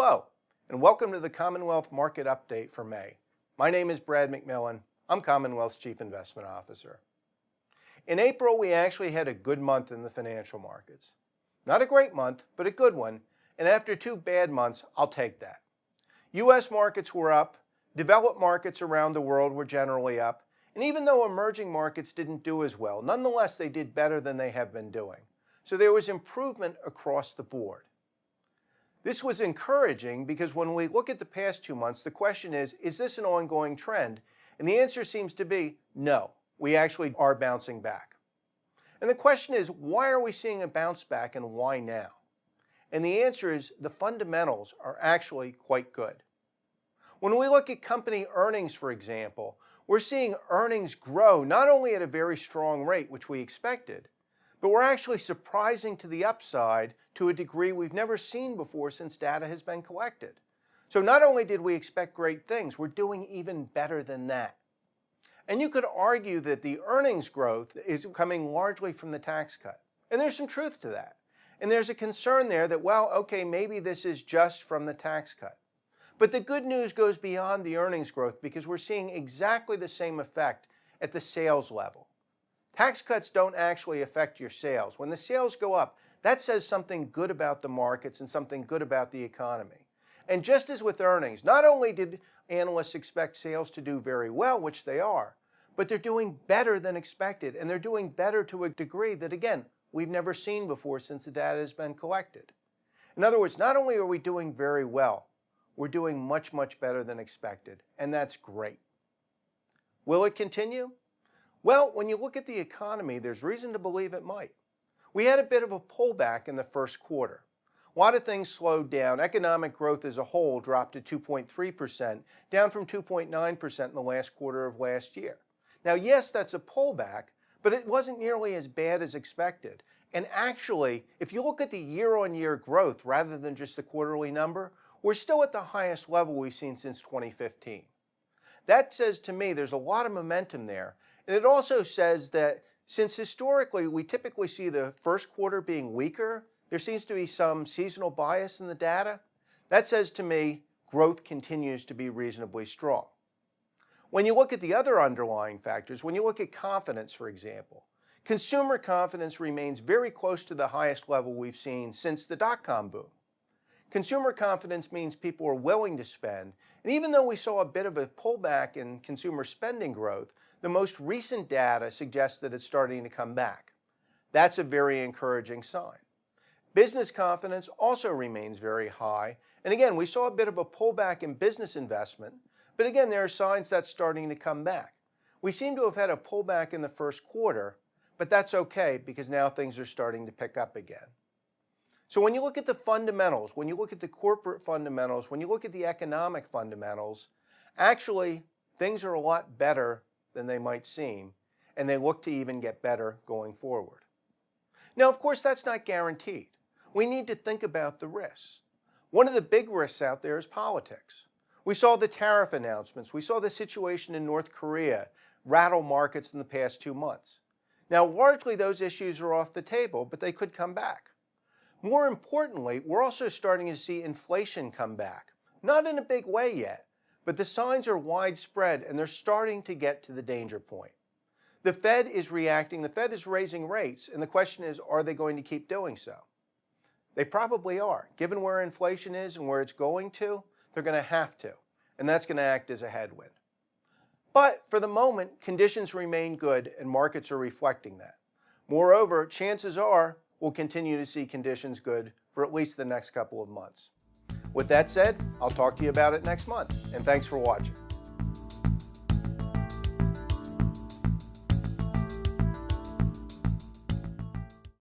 Hello, and welcome to the Commonwealth Market Update for May. My name is Brad McMillan. I'm Commonwealth's Chief Investment Officer. In April, we actually had a good month in the financial markets. Not a great month, but a good one, and after 2 bad months, I'll take that. U.S. markets were up, developed markets around the world were generally up, and even though emerging markets didn't do as well, nonetheless they did better than they have been doing. So there was improvement across the board. This was encouraging because when we look at the past 2 months, the question is this an ongoing trend? And the answer seems to be no, we actually are bouncing back. And the question is, why are we seeing a bounce back and why now? And the answer is the fundamentals are actually quite good. When we look at company earnings, for example, we're seeing earnings grow not only at a very strong rate, which we expected, but we're actually surprising to the upside to a degree we've never seen before since data has been collected. So not only did we expect great things, we're doing even better than that. And you could argue that the earnings growth is coming largely from the tax cut. And there's some truth to that. And there's a concern there that, well, okay, maybe this is just from the tax cut. But the good news goes beyond the earnings growth because we're seeing exactly the same effect at the sales level. Tax cuts don't actually affect your sales. When the sales go up, that says something good about the markets and something good about the economy. And just as with earnings, not only did analysts expect sales to do very well, which they are, but they're doing better than expected, and they're doing better to a degree that, again, we've never seen before since the data has been collected. In other words, not only are we doing very well, we're doing much, much better than expected, and that's great. Will it continue? Well, when you look at the economy, there's reason to believe it might. We had a bit of a pullback in the first quarter. A lot of things slowed down. Economic growth as a whole dropped to 2.3%, down from 2.9% in the last quarter of last year. Now, yes, that's a pullback, but it wasn't nearly as bad as expected. And actually, if you look at the year-on-year growth rather than just the quarterly number, we're still at the highest level we've seen since 2015. That says to me there's a lot of momentum there. And it also says that since historically we typically see the first quarter being weaker, there seems to be some seasonal bias in the data. That says to me growth continues to be reasonably strong. When you look at the other underlying factors, when you look at confidence, for example, consumer confidence remains very close to the highest level we've seen since the dot-com boom. Consumer confidence means people are willing to spend, and even though we saw a bit of a pullback in consumer spending growth, the most recent data suggests that it's starting to come back. That's a very encouraging sign. Business confidence also remains very high, and again, we saw a bit of a pullback in business investment, but again, there are signs that's starting to come back. We seem to have had a pullback in the first quarter, but that's okay because now things are starting to pick up again. So when you look at the fundamentals, when you look at the corporate fundamentals, when you look at the economic fundamentals, actually things are a lot better than they might seem, and they look to even get better going forward. Now, of course, that's not guaranteed. We need to think about the risks. One of the big risks out there is politics. We saw the tariff announcements. We saw the situation in North Korea rattle markets in the past 2 months. Now, largely those issues are off the table, but they could come back. More importantly, we're also starting to see inflation come back. Not in a big way yet, but the signs are widespread and they're starting to get to the danger point. The Fed is reacting, the Fed is raising rates, and the question is, are they going to keep doing so? They probably are. Given where inflation is and where it's going to, they're going to have to, and that's going to act as a headwind. But for the moment, conditions remain good and markets are reflecting that. Moreover, chances are we'll continue to see conditions good for at least the next couple of months. With that said, I'll talk to you about it next month, and thanks for watching.